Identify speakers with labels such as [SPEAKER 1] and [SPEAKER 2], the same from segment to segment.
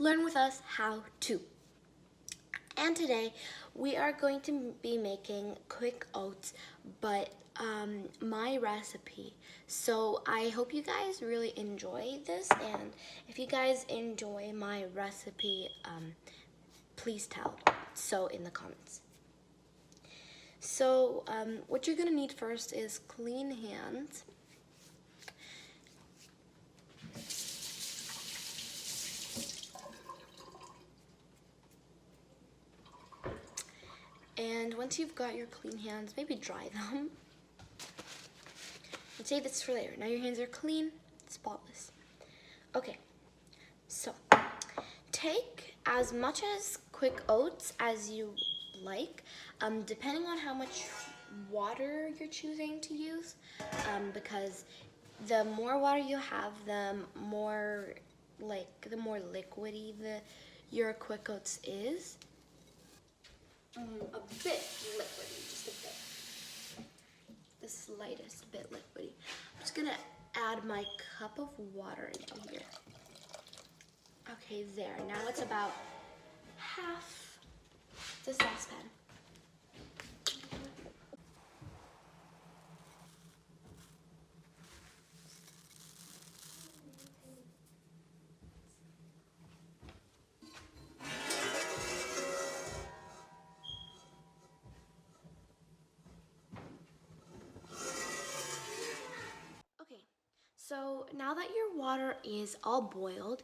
[SPEAKER 1] learn with us how to. And today we are going to be making quick oats, but my recipe. So I hope you guys really enjoy this, and if you guys enjoy my recipe, please tell so in the comments. So what you're gonna need first is clean hands. And once you've got your clean hands, maybe dry them. And save this for later. Now your hands are clean, spotless. Okay, so take as much as quick oats as you like, depending on how much water you're choosing to use, because the more water you have, the more liquidy your quick oats is. A bit liquidy, just a bit. The slightest bit liquidy. I'm just gonna add my cup of water into here. Okay, there. Now it's about half the saucepan. So now that your water is all boiled,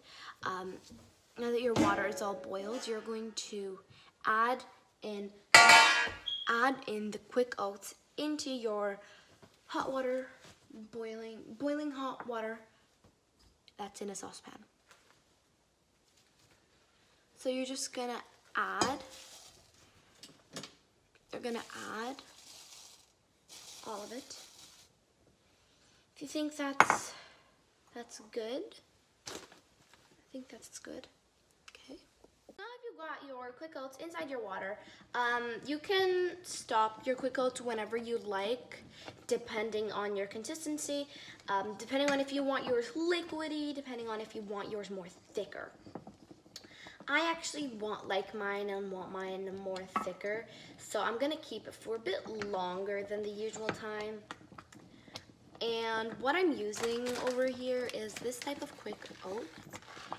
[SPEAKER 1] you're going to add in the quick oats into your hot water, boiling hot water that's in a saucepan. So you're just gonna add. You're gonna add all of it. If you think that's good, I think that's good. Okay. Now if you've got your quick oats inside your water, you can stop your quick oats whenever you like, depending on your consistency, depending on if you want yours liquidy, depending on if you want yours more thicker. I actually want mine more thicker, so I'm gonna keep it for a bit longer than the usual time. And what I'm using over here is this type of quick oat.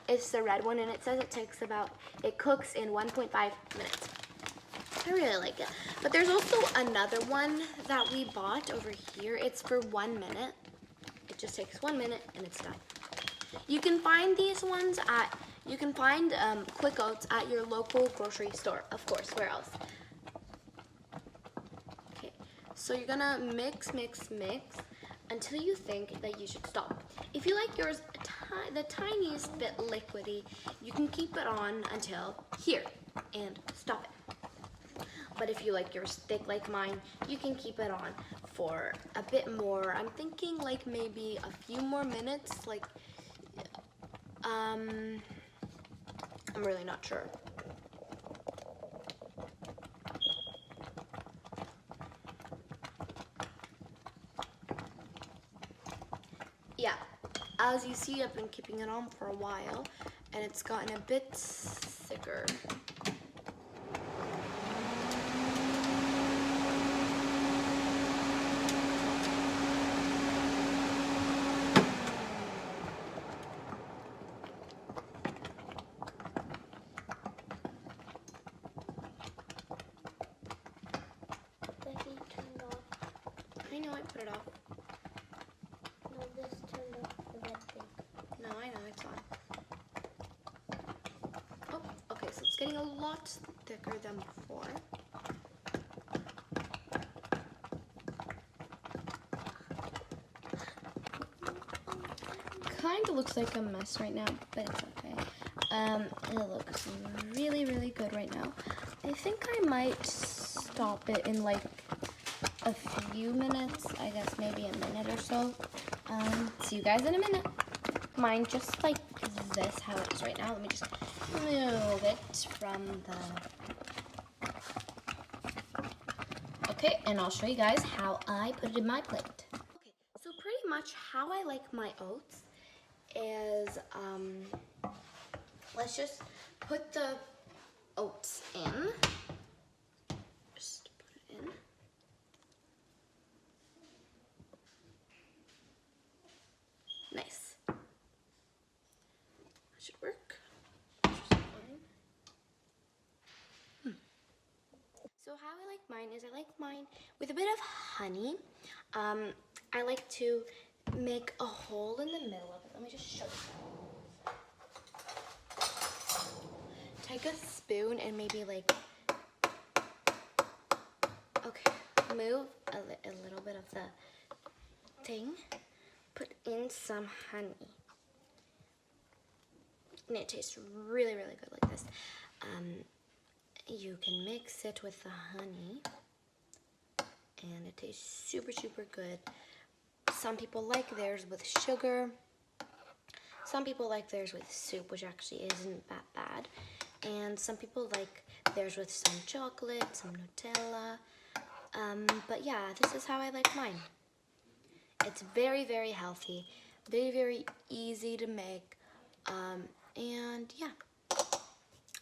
[SPEAKER 1] It's the red one, and it says it cooks in 1.5 minutes. I really like it. But there's also another one that we bought over here. It's for 1 minute. It just takes 1 minute and it's done. You can find these ones quick oats at your local grocery store. Of course, where else? Okay, so you're gonna mix until you think that you should stop. If you like yours the tiniest bit liquidy, you can keep it on until here and stop it. But if you like yours thick like mine, you can keep it on for a bit more. I'm thinking like maybe a few more minutes, I'm really not sure. Yeah, as you see, I've been keeping it on for a while, and it's gotten a bit thicker.
[SPEAKER 2] The heat turned off.
[SPEAKER 1] I know I put it off.
[SPEAKER 2] No, this turned off the red thing.
[SPEAKER 1] No, I know, it's on. Oh, okay, so it's getting a lot thicker than before. Kind of looks like a mess right now, but it's okay. It looks really, really good right now. I think I might stop it in like a few minutes, I guess maybe a minute or so. See you guys in a minute. Mine just like this, how it is right now. Let me just move it from the... Okay, and I'll show you guys how I put it in my plate. Okay, so pretty much how I like my oats is let's just put the oats in. Just put it in. Nice. That should work. Just fine. So how I like mine is I like mine with a bit of honey. I like to make a hole in the middle of it. Let me just show you. Take a spoon and maybe like, okay, move a little bit of the thing. Put in some honey. And it tastes really, really good like this. You can mix it with the honey and it tastes super, super good. Some people like theirs with sugar. Some people like theirs with soup, which actually isn't that bad. And some people like theirs with some chocolate, some Nutella. But yeah, this is how I like mine. It's very, very healthy, very, very easy to make. And yeah.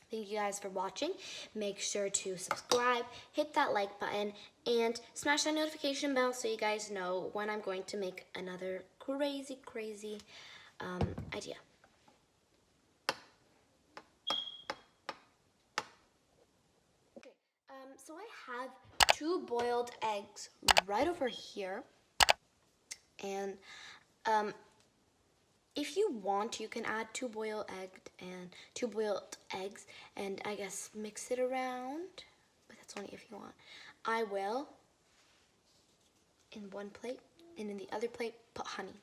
[SPEAKER 1] Thank you guys for watching. Make sure to subscribe, hit that like button, and smash that notification bell so you guys know when I'm going to make another crazy, crazy idea. Okay, so I have 2 boiled eggs right over here. And if you want, you can add 2 boiled eggs and I guess mix it around, but that's only if you want. I will in one plate and in the other plate put honey.